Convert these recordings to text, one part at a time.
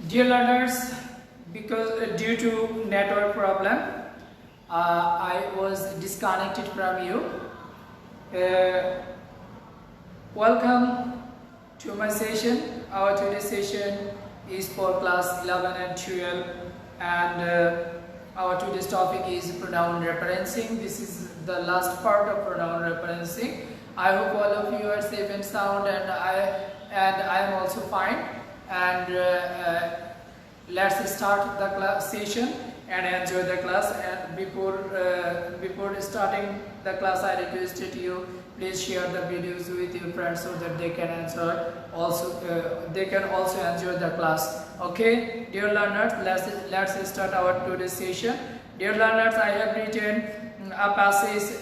Dear learners, because due to network problem, I was disconnected from you. Welcome to my session. Our today's session is for class 11 and 12, and our today's topic is pronoun referencing. This is the last part of pronoun referencing. I hope all of you are safe and sound, and I am also fine. And let's start the class session and enjoy the class. And before starting the class, I requested you please share the videos with your friends so that they can answer they can also enjoy the class. Okay, dear learners, let's start our today's session. Dear learners, I have written a passage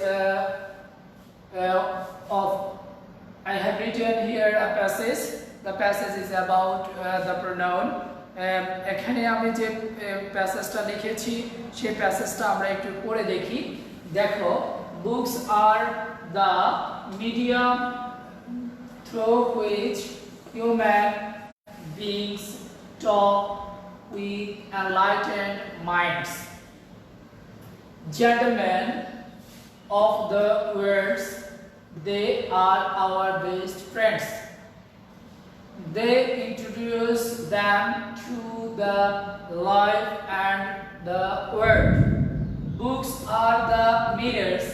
I have written here a passage. The passage is about the pronoun. এখানে আমি যে প্যাসেজটা লিখেছি সেই প্যাসেজটা আমরা একটু পড়ে দেখি। দেখো, books are the medium through which human beings talk with enlightened minds. Gentlemen of the world, they are our best friends. They introduce them to the life and the world. Books are the mirrors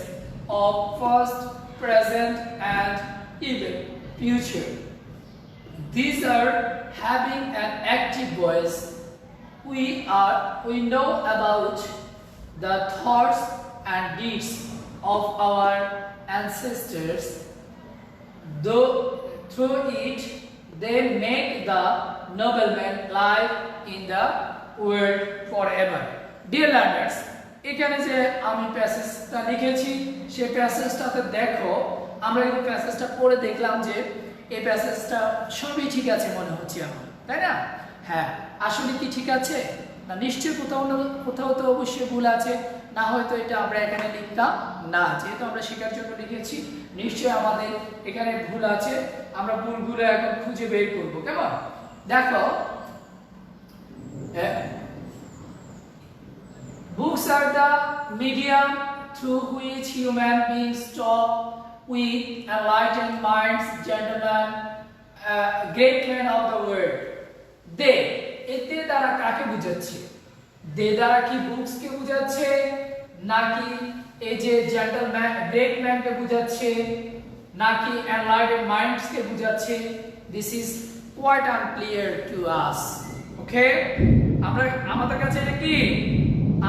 of past, present, and even future. These are having an active voice. We know about the thoughts and deeds of our ancestors. Through it, they make the nobleman live in the world forever. Dear learners, এখানে যে আমি প্যাসেজটা লিখেছি সেই প্যাসেজটাতে দেখো, আমরা এই প্যাসেজটা পড়ে দেখলাম যে এই প্যাসেজটা সবই ঠিক আছে মনে হচ্ছে আমার, তাই না? হ্যাঁ, আসলে কি ঠিক আছে না? নিশ্চয়ই কোথাও তো অবশ্যই ভুল আছে, না হয়তো এটা আমরা এখানে লিখতাম না। যেহেতু আমরা শেখার জন্য লিখেছি, নিশ্চয়ই আমাদের এখানে ভুল আছে। আমরা ভুলগুলো এখন খুঁজে বের করব। কেমন? দেখো, books are the medium through which human beings talk with enlightened minds, gentlemen, great men of the world. They, এতে দ্বারা কাকে বোঝাচ্ছে? দে দ্বারা কি বুকস কে বোঝাচ্ছে, নাকি এই যে জেন্টলম্যান গ্রেট ম্যান কে বোঝাচ্ছে, নাকি এনলাইটেড মাইন্ডস কে বোঝাচ্ছে? This is quite unclear to us. Okay, আমাদের কাছে এটা কি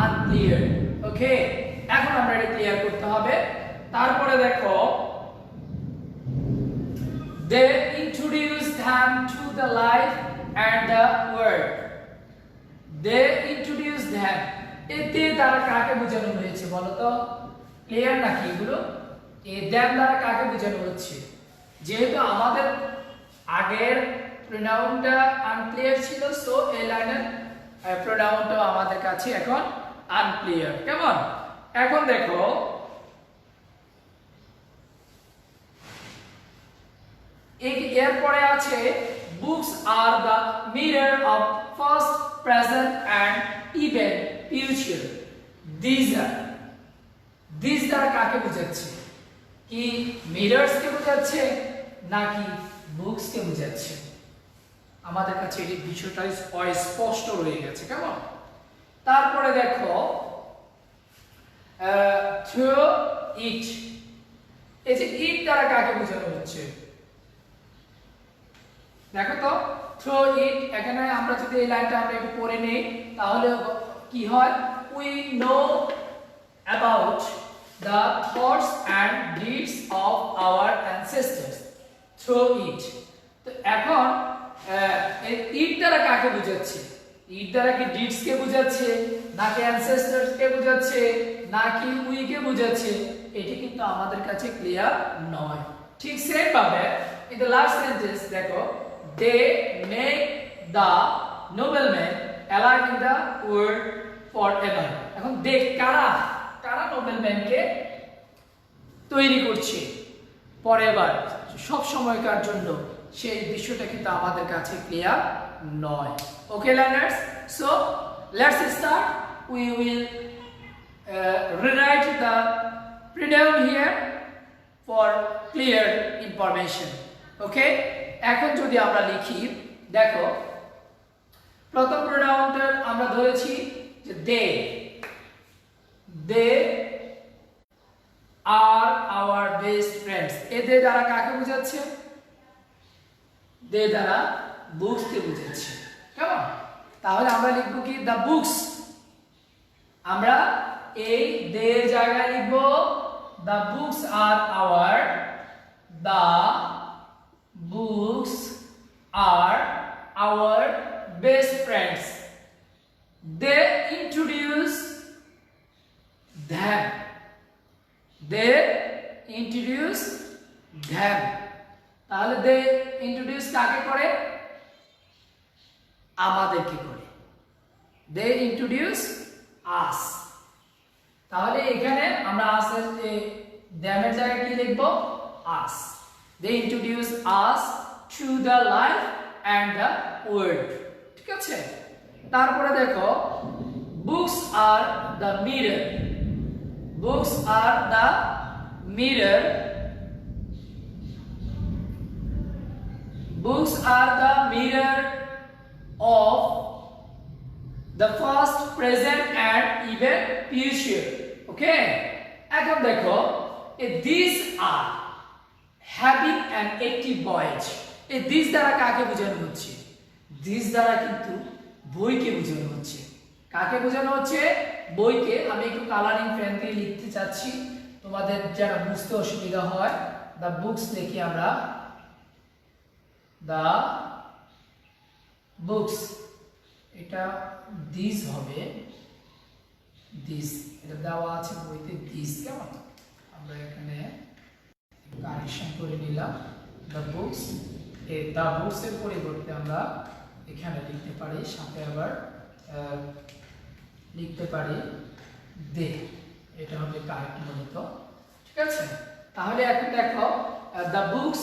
আনক্লিয়ার। ওকে, এখন আমরা এটা ক্লিয়ার করতে হবে। তারপরে দেখো, they introduce them to the life and the world. They introduce them, এতে দ্বারা কাকে বোঝানো হয়েছে বলো তো? ক্লিয়ার নাকি এগুলো? এ দেন দ্বারা কাকে বোঝানো হচ্ছে? যেহেতু আমাদের আগের প্রোনাউনটা আনক্লিয়ার ছিল, সো এই লাইনের প্রোনাউনটা আমাদের কাছে এখন আনক্লিয়ার। কেমন? এখন দেখো, এরপরে আছে books are the mirror of past, present, and even future. These দ্বারা কাকে বোঝাচ্ছে? কি মিরর্স কে বোঝাচ্ছে নাকি বুকস কে বোঝাচ্ছে? আমাদের কাছে এই বিষয়টা স্পষ্ট রয়ে গেছে। কেমন? তারপরে দেখো, through it, এই যে ইট দ্বারা কাকে বোঝানো হচ্ছে? দেখো তো, through it, এখানে আমরা যদি এই লাইনটা আমরা একটু পড়ে নেই তাহলে কি হয়? we know about the thoughts and deeds of our ancestors through it. তো এখন এই ইট দ্বারা কাকে বোঝাচ্ছে? ইট দ্বারা কি ডিডস কে বোঝাচ্ছে, নাকি অ্যানসেস্টরস কে বোঝাচ্ছে, নাকি উই কে বোঝাচ্ছে? এটি কিন্তু আমাদের কাছে ক্লিয়ার নয়। ঠিক সেম ভাবে in the last sentence দেখো, they make the nobleman alive in the world forever. এখন দেখ কারা নোবেলম্যানকে তৈরি করছে forever, সব সময়কার জন্য সেই বিষয়টা কিন্তু আমাদের কাছে ক্লিয়ার নয়। Okay learners, so let's start. We will rewrite the pronoun here for clear information. Okay, এখন যদি আমরা লিখি, দেখো প্রথম প্রোনাউনটা আমরা ধরেছি যে দে আর আওয়ার বেস্ট ফ্রেন্ডস। এদের দ্বারা কাকে বোঝাচ্ছে? দে দ্বারা বুকস কে বোঝাচ্ছে। কেমন? তাহলে আমরা লিখব কি দ্য বুকস। আমরা এই দে জায়গায় লিখব the books are our, the books are our best friends. They introduce them. They introduce them. তাহলে they introduce কাকে করে? আমাদেরকে করে। They introduce us. তাহলে এখানে আমরা us এর them এর জায়গায় কি লিখব? us. They introduce us to the life and the world. ঠিক আছে? তারপরে দেখো books are the mirror. Books are the mirror. Books are the mirror of the first, present and even future. Okay, এখন দেখো this are having an active voice. এই this দ্বারা কাকে বোঝানো হচ্ছে? দিস দ্বারা কিন্তু বইকে বোঝানো হচ্ছে। কাকে বোঝানো হচ্ছে? বইকে। আমি একটু কালারিং পেন দিয়ে লিখতে চাচ্ছি তোমাদের যেন বুঝতে অসুবিধা হয়। দ্য বুকস লিখি আমরা, দ্য বুকস। এটা দিস হবে, দিস এটা দেওয়া আছে বইতে দিস। কেমন? আমরা এখানে কারেকশন করে নিলাম দ্য বুকস। এই দ্য বুকস এর পরিবর্তে আমরা এখানে লিখতে পারি, সাথে আবার লিখতে পারি দে। এটা হবে কারেক্ট মূলত। ঠিক আছে? তাহলে এখন দেখো the books,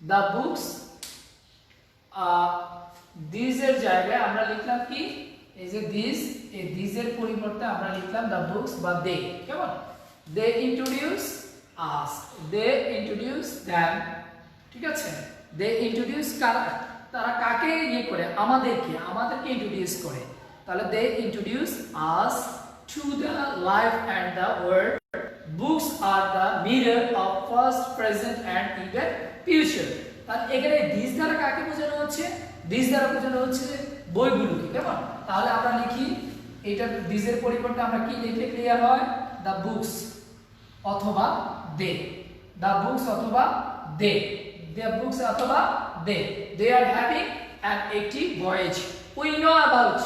the books this এর জায়গায় আমরা লিখলাম কি? এই যে দিস, এই দিস এর পরিবর্তে আমরা লিখলাম দ্য বুকস বা দে। কেমন? দে ইন্ট্রোডিউস আস, দে ইন্ট্রোডিউস দ্যাম। ঠিক আছে? দে ইন্ট্রোডিউস তারা কাকে ইয়ে করে? আমাদেরকে, আমাদেরকে ইন্ট্রোডিউস করে। তাহলে they introduce us to the life and the world. Books are the mirror of first, present and even future. তাহলে এখানে দিস দ্বারা কাকে বোঝানো হচ্ছে? দিস দ্বারা বোঝানো হচ্ছে বইগুলোকে। কেমন? তাহলে আমরা লিখি এটা দিসের পরিবর্তে আমরা কি লিখলে ক্লিয়ার হয়? দ্য বুকস অথবা দে। দ্য বুকস অথবা দে। The books অথবা they are having an active voyage. We know about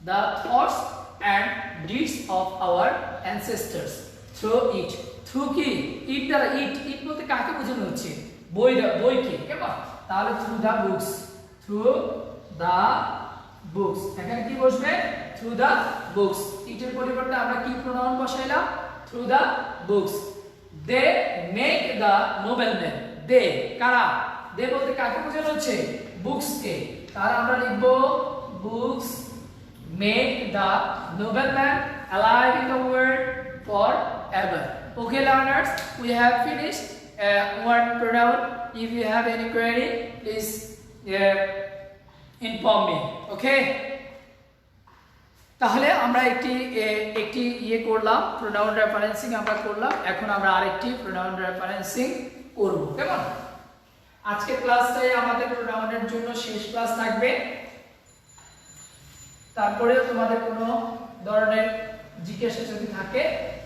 the thoughts and deeds of our ancestors through it. Through কি? it দ্বারা it বলতে কাকে বোঝানো হচ্ছে? বইকে। কেমন? তাহলে through the books, through the books। এখানে কি বসবে? through the books। it এর পরিবর্তে আমরা কি প্রোনাউন বসাইলাম? through the books। they make the nobleman। They কারা? দে বলতে কাকে বোঝানো হচ্ছে? বুকস কে। তাহলে আমরা লিখব books make the nobleman alive in the world for ever. Okay learners, we have finished one pronoun. If you have any query, please inform me. Okay? তাহলে আমরা একটি ইয়ে করলাম, প্রোনাউন রেফারেন্সিং আমরা করলাম। এখন আমরা আরেকটি প্রোনাউন রেফারেন্সিং করব। কেমন? আজকের ক্লাসটাই আমাদের প্রোনাউনের জন্য শেষ ক্লাস থাকবে। তারপরেও তোমাদের কোনো ধরনের জিজ্ঞাসা যদি থাকে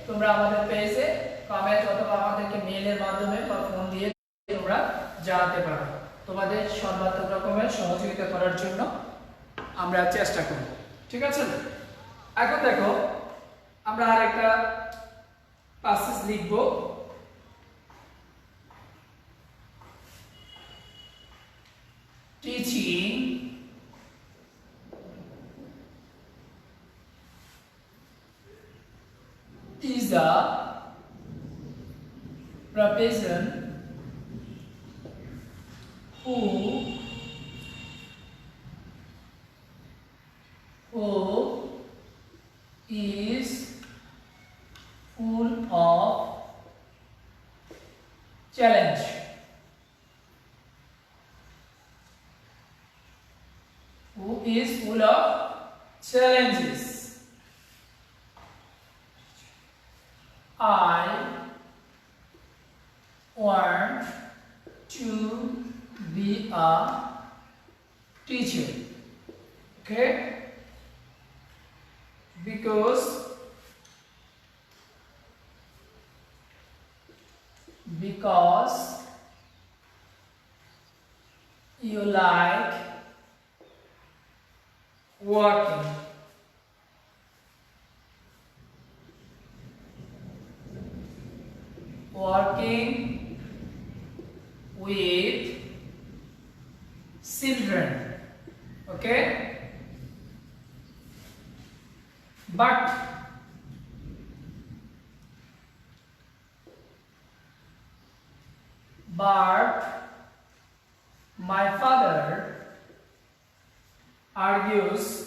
তোমরা আমাদের পেজে কমেন্ট অথবা আমাদেরকে মেইলের মাধ্যমে বা ফোন দিয়ে তোমরা জানাতে পারো। তোমাদের সর্বাত্মক রকমের সহযোগিতা করার জন্য আমরা চেষ্টা করব। ঠিক আছে? এখন দেখো আমরা আরেকটা প্যাসেজ লিখব। teaching is a profession who is full of challenge. Who is full of challenges. I want to be a teacher. Okay? Because you like working. Working with children. Okay? But my father argues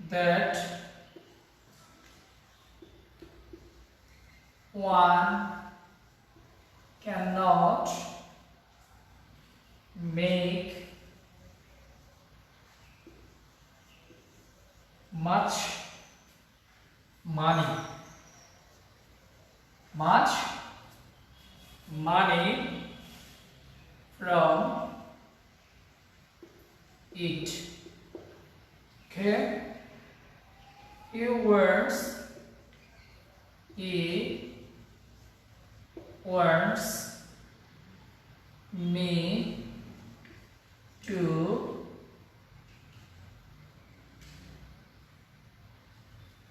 that one cannot make much money from it. Okay? He wants me to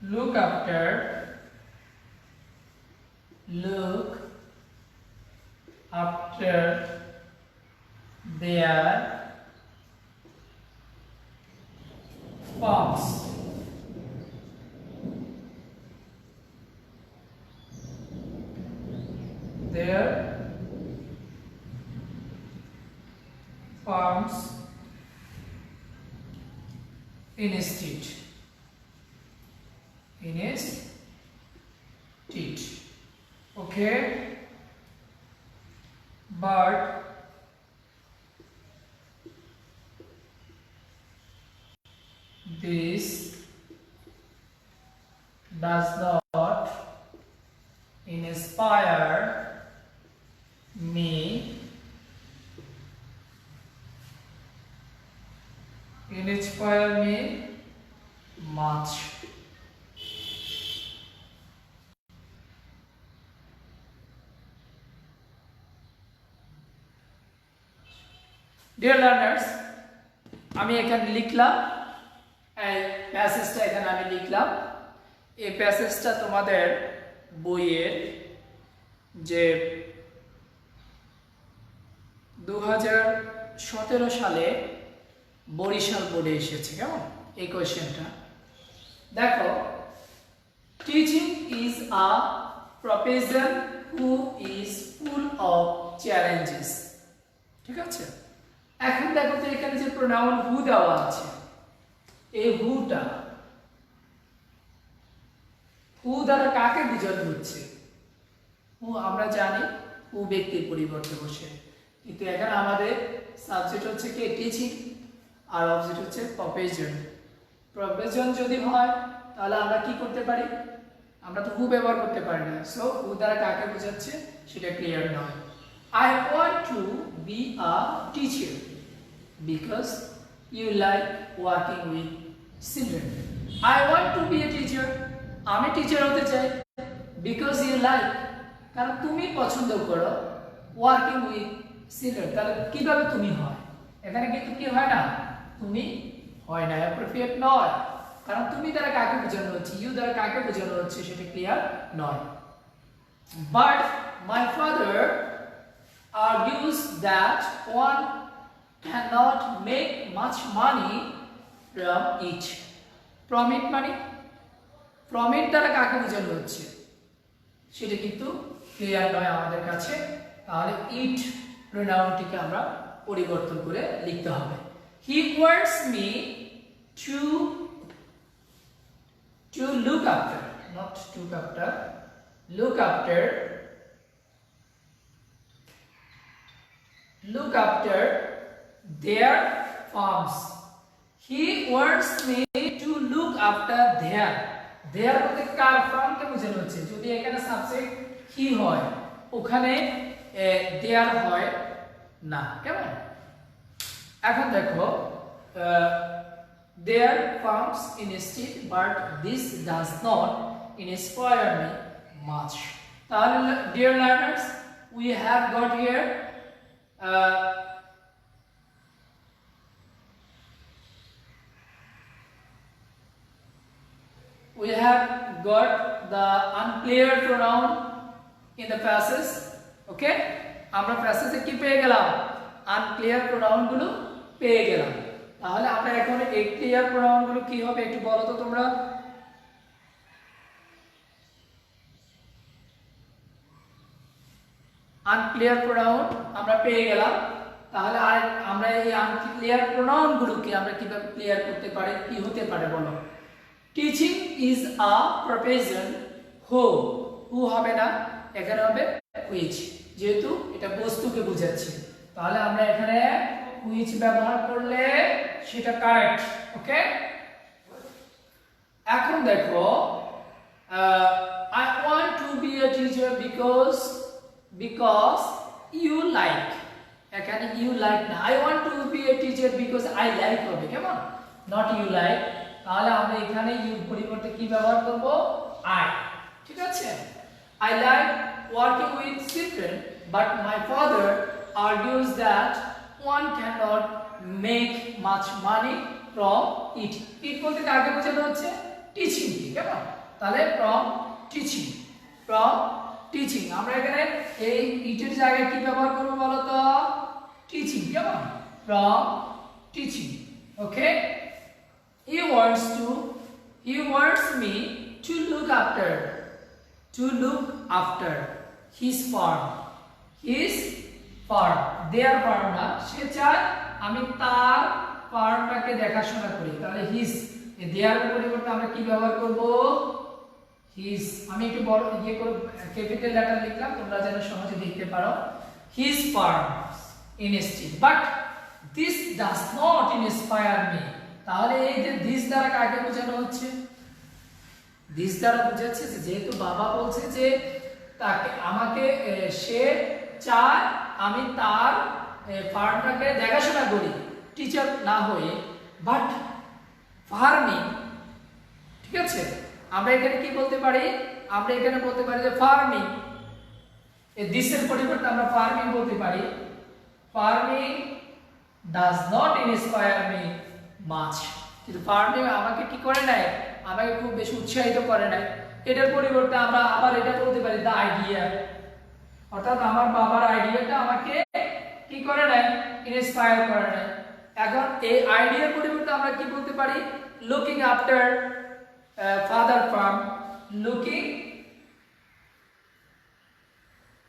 look after their farms. Their farms instead. Okay? But this does not inspire me much. Dear learners, আমি এখানে লিখলাম, এই প্যাসেজটা এখানে আমি লিখলাম। এই প্যাসেজটা তোমাদের বইয়ের যে 2017 সালে বরিশাল বোর্ডে এসেছে, কেমন এই কোয়েশ্চেনটা দেখো। Teaching is a profession who is full of challenges. ঠিক আছে, এখন দেখো তো এখানে যে প্রোনাউন হু দেওয়া আছে, এই হুটা হু দ্বারা কাকে বোঝানো হচ্ছে? হু আমরা জানি হু ব্যক্তির পরিবর্তে বসে, কিন্তু এখানে আমাদের সাবজেক্ট হচ্ছে কি টিচিং আর অবজেক্ট হচ্ছে প্রফেশন। প্রফেশন যদি হয় তাহলে আমরা কি করতে পারি? আমরা তো হু ব্যবহার করতে পারি না, সো হু দ্বারা কাকে বোঝাচ্ছে সেটা ক্লিয়ার নয়। I want to be a teacher because you like working with children. I want to be a teacher. আমি টিচার হতে চাই because you like, কারণ তুমি পছন্দ করো working with children। তাহলে কিভাবে তুমি হয়? এখানে কিন্তু কি হয় না, তুমি হয় না, অ্যাপ্রোপ্রিয়েট নয়, কারণ তুমি দ্বারা কাকে বোঝানো হচ্ছে, ইউ দ্বারা কাকে বোঝানো হচ্ছে সেটা ক্লিয়ার নয়। But my father argues that one cannot make much money from it. from it মানে from it দ্বারা কাকে বোঝানো হচ্ছে সেটা কিন্তু ক্লিয়ার নয় আমাদের কাছে, তাহলে ইট প্রোনাউনটিকে আমরা পরিবর্তন করে লিখতে হবে। He wants me to look after, not to after, look after their farms. He wants me to look after their বলতে কার ফার্মকে বোঝানো হচ্ছে। যদি এখানে সাবজেক্ট হি হয় ওখানে দেয়ার হয় না, কেমন? এখন দেখো their farms instead, but this does not inspire me much. তাহলে dear learners, we have got here we have got the unclear pronoun in the passage. Okay, আমরা প্যাসেজে কি পেয়ে গেলাম? আনক্লিয়ার প্রোনাউন গুলো পেয়ে গেলাম। তাহলে আমরা এখন এই ক্লিয়ার প্রোনাউন গুলো কি হবে একটু বলো তো তোমরা। আনক্লিয়ার প্রোনাউন আমরা পেয়ে গেলাম, তাহলে আর আমরা এই আনক্লিয়ার প্রোনাউন গুলোকে আমরা কিভাবে ক্লিয়ার করতে পারি, কি হতে পারে বলো? Teaching is a profession. হু হবে না, এখানে হবে হুইচ, যেহেতু এটা বস্তুকে বোঝাচ্ছে, তাহলে আমরা এখানে হুইচ ব্যবহার করলে সেটা কারেক্ট। ওকে, এখন দেখো I want to be a teacher because you like, এখানে ইউ লাইক না, I want to be a teacher because I like হবে, কেমন? Not you like. তাহলে আমরা এখানে ইউ পরিবর্তে কি ব্যবহার করব? আই। ঠিক আছে, I like working with children, but my father argues that one cannot make much money from it. It বলতে কাকে বোঝানো হচ্ছে? টিচিং কি, কেমন? তাহলে from teaching আমরা এখানে এই ইটের জায়গায় কি ব্যবহার করব বলো তো? টিচিং, কেমন? from teaching. Okay, he wants me to look after his farm, their farm না, সে চায় আমি তার ফার্মটাকে দেখাশোনা করি, তাহলে হিজ দেয়ার পরিবর্তে আমরা কি ব্যবহার করব? হিজ। আমি একটু বড় ইয়ে করে ক্যাপিটাল লেটার লিখলাম তোমরা যেন সহজে দেখতে পারো। His farm instead, but this does not inspire me. তাহলে এই যে this দ্বারা কাকে বোঝানো হচ্ছে? দিস দ্বারা বোঝাচ্ছে যে যেহেতু বাবা বলছে যে তাকে আমাকে সে চায় আমি তার ফার্মটাকে দেখাশোনা করি টিচার না হয়ে, বাট ফার্মিং। ঠিক আছে, আমরা এখানে কি বলতে পারি? আমরা এখানে বলতে পারি যে ফার্মিং, এই দিসের পরিবর্তে আমরা ফার্মিং বলতে পারি। Farming does not inspire me much, কিন্তু ফার্মিং আমাকে কি করে নাই? আমাকে খুব বেশি উৎসাহিত করে নাই। এটার পরিবর্তে আমরা আবার এটা বলতে পারি দা আইডিয়া, অর্থাৎ আমার বাবার আইডিয়াটা আমাকে কি করে নাই? ইন্সপায়ার করে নাই। এখন এই আইডিয়ার পরিবর্তে আমরা কি বলতে পারি? Looking after father farm, looking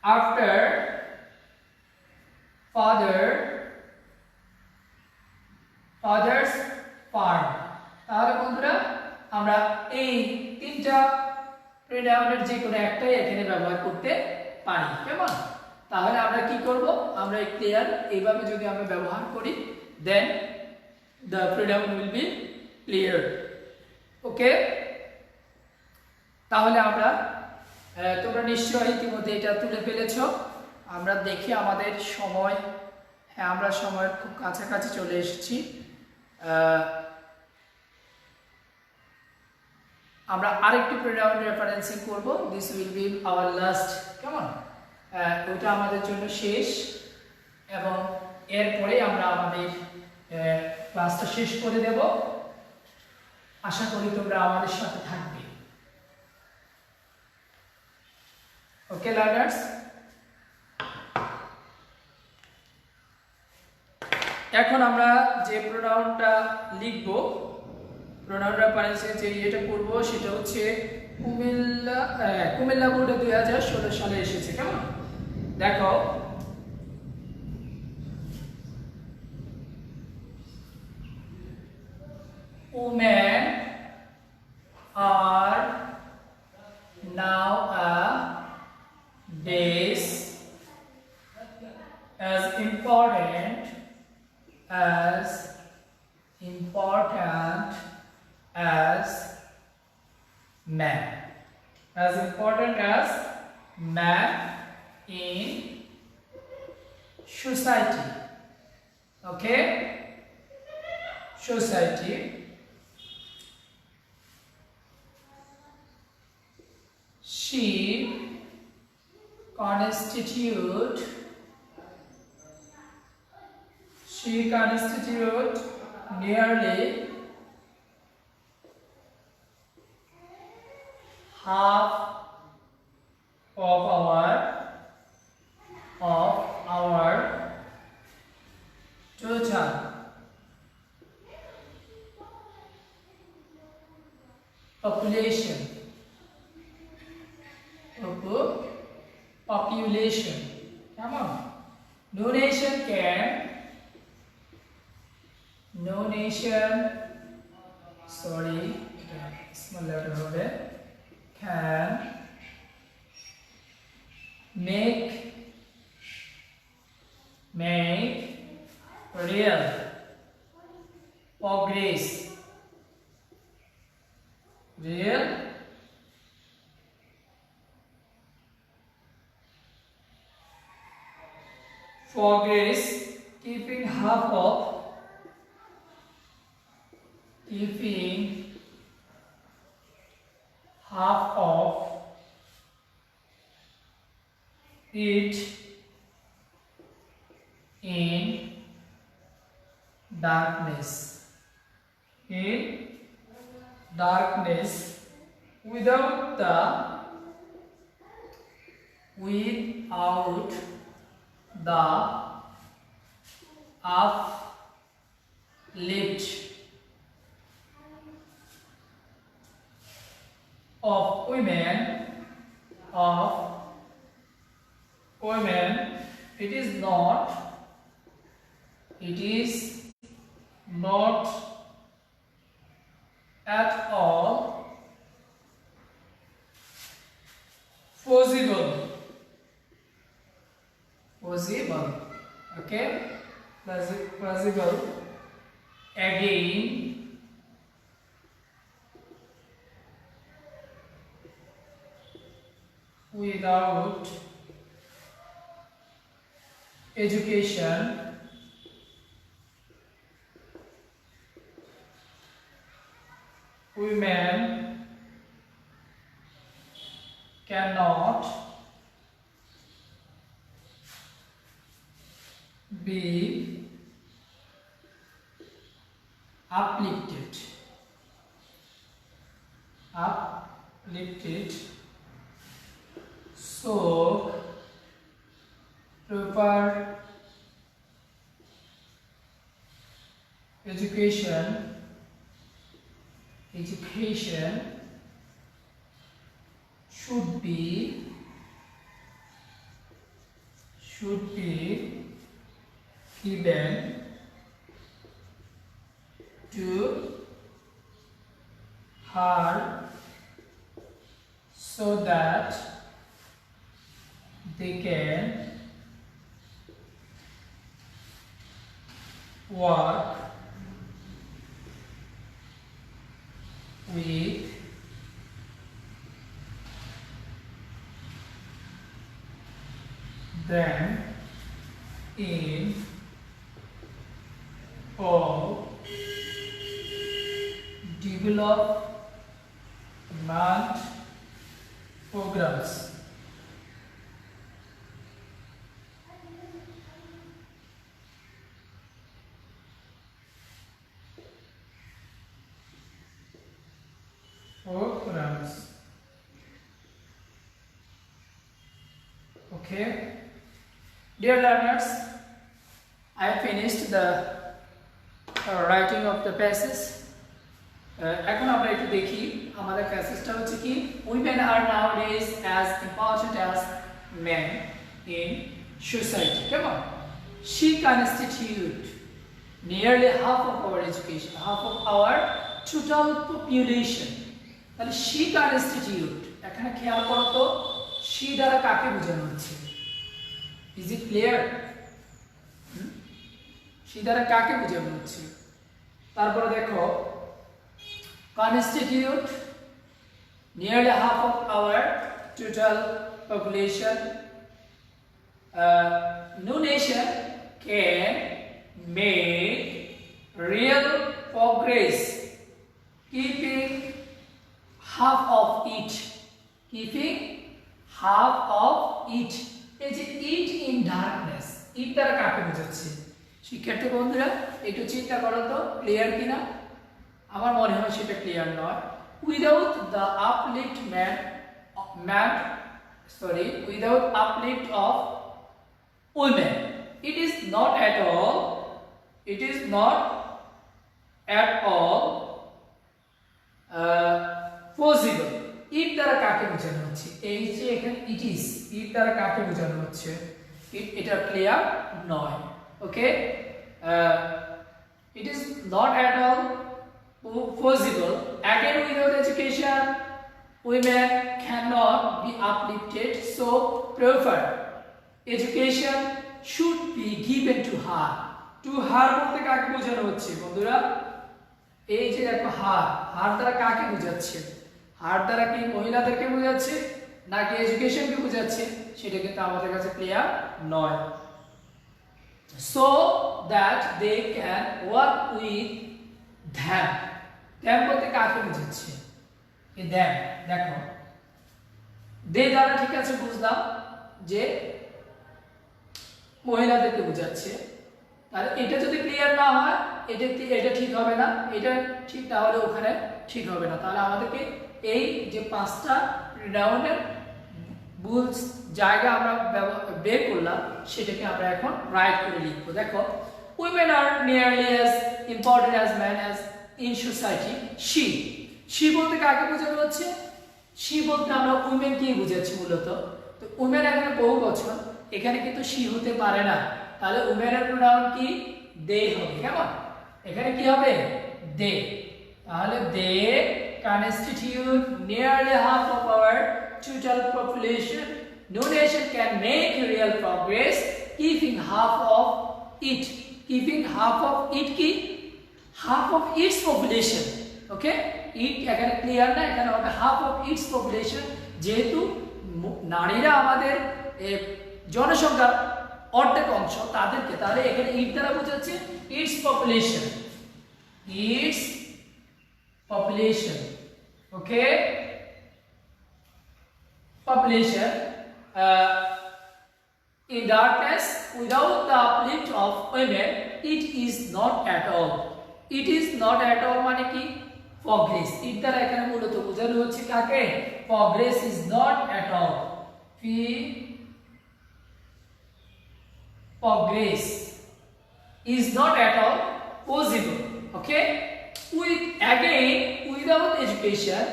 after father's farm. তাহলে বন্ধুরা আমরা এই তিনটা প্রোনাউনের যে কোনো একটাই এখানে ব্যবহার করতে পারি, কেমন? তাহলে আমরা কি করব? আমরা ক্লিয়ার এইভাবে যদি আমরা ব্যবহার করি দেন the pronoun will be clear. ওকে, তাহলে আমরা তোমরা নিশ্চয়ই ইতিমধ্যে এটা তুলে ফেলেছো। আমরা দেখি আমাদের সময়, হ্যাঁ আমরা সময়ের খুব কাছাকাছি চলে এসেছি। আমরা আরেকটি প্রোনাউন রেফারেন্সিং করব, this will be our last, কেমন? ওটা আমাদের জন্য শেষ, এবং এরপরে আমরা আমাদের ক্লাসটা শেষ করে দেব। আশা করি তোমরা আমাদের সাথে থাকবে। ওকে লার্নার্স, এখন আমরা যে প্রোনাউনটা লিখব প্রোনাউন রেফারেন্সে যে এটা পড়ব সেটা হচ্ছে কুমিল্লা বোর্ডে 2016 সালে এসেছে। কেমন দেখো, women are now a days as important as man, as important as man in society. Okay, society. She constitute nearly half of our total population. Come on. No nation, sorry, small letter over, can make real progress. Keeping half of it in darkness, without the uplift of women, it is not at all possible. Okay, possible again without education, women cannot be uplifted. So proper education should be given to her so that they can work with them in all development programs. Okay, dear learners, I finished the writing of the passage. এখন আমরা একটু দেখি আমাদের প্যাসেজটা হচ্ছে কি women are nowadays as important as men in society. কেমন? She constitute nearly half of our education, half of our total population. তাহলে she constitute, এখানে খেয়াল করো তো she দ্বারা কাকে বোঝানো হচ্ছে? Is it clear? she দ্বারা কাকে বোঝানো হচ্ছে? তারপরে দেখো constitute nearly half of our total population. No nation can make real progress keeping half of it. Keeping half of it. এই যে it in darkness, it দ্বারা কাকে বোঝাচ্ছে? শিক্ষার্থী বন্ধুরা একটু চিন্তা করো তো ক্লিয়ার কিনা? আমার মনে হয় সেটা ক্লিয়ার নয়। Without the without uplift of women, it is not at all possible. It দ্বারা কাকে বোঝানো হচ্ছে? এই যে এখানে it দ্বারা কাকে বোঝানো হচ্ছে? এটা ক্লিয়ার নয়। ওকে, it is not at all possible. Again, without education, women cannot be uplifted. So, prefer education should be given to her. To her বলতে কাকে বোঝানো হচ্ছে বন্ধুরা? এই যে দেখো হার দ্বারা কাকে বোঝাচ্ছে? হার দ্বারা কি মহিলাদেরকে বোঝাচ্ছে নাকি এডুকেশনকে বোঝাচ্ছে? সেটা কিন্তু আমাদের কাছে ক্লিয়ার নয়। So that they can work with them. them বলতে কাকে বোঝাচ্ছে? এই them দেখো they দ্বারা ঠিক আছে বুঝলাম যে মহিলাদেরকে বোঝাচ্ছে। তাহলে এটা যদি ক্লিয়ার না হয় এটা ঠিক হবে না, এটা ঠিক না হলে ওখানে ঠিক হবে না। তাহলে আমাদেরকে এই যে পাঁচটা প্রোনাউনের ভুল জায়গা আমরা বের করলাম সেটাকে আমরা এখন রাইট করে লিখবো। দেখো women are nearly as important as men as in society. she বলতে কাকে বোঝানো হচ্ছে? she বলতে আমরা women কে বোঝাচ্ছি মূলত। তো women এখানে বহুবচন, এখানে কিন্তু she হতে পারে না। তাহলে women এর প্রোনাউন কি? they হবে। কেমন? এখানে কি হবে? they। তাহলে they constitute nearly half of our total population. No nation can make real progress keeping half of it. Keeping half of it কি? half of its population. Okay? it এখানে clear না, এখানে হবে half of its population। যেহেতু নারীরা আমাদের জনসংখ্যার অর্ধেক অংশ তাদেরকে, তাহলে এখানে it দ্বারা বোঝাচ্ছে its population. its population. Okay? population in darkness without the uplift of women, it is not at all. It is not at all মানে কি? progress. it দ্বারা এখানে মূলত বোঝানো হচ্ছে কাকে? progress is not at all. progress is not at all possible. Okay? Without education,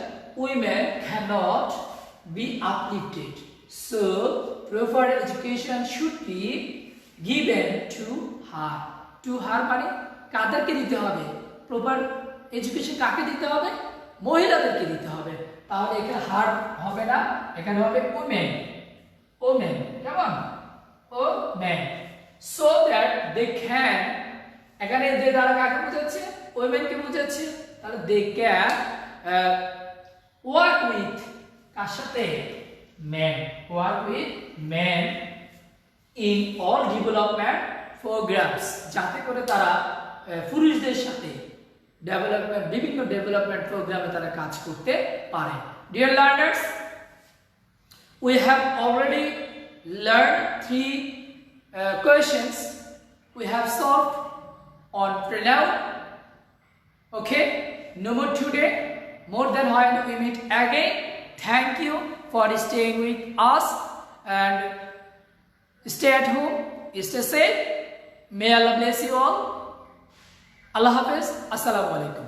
women cannot be uplifted. So, proper education should be given to her. To her মানে কাদেরকে দিতে হবে? প্রপার এডুকেশন কাকে দিতে হবে? মহিলাদেরকে দিতে হবে। তাহলে এখানে হার হবে না, এখানে হবে women. women কেমন? women. So that they can, এখানে যে দ্বারা কাকে বোঝাচ্ছে? women কে বোঝাচ্ছে। তাহলে they can work with কার সাথে? men. work with men in all development programs, যাতে করে তারা পুরুষদের সাথে বিভিন্ন ডেভেলপমেন্ট প্রোগ্রামে তারা কাজ করতে পারে। Dear learners, we have already learned 3 questions we have solved on pronoun. Okay, no more today, more than when we meet again. Thank you for staying with us and stay at home, stay safe. May Allah bless you all. Allah Hafiz. Assalamu alaikum.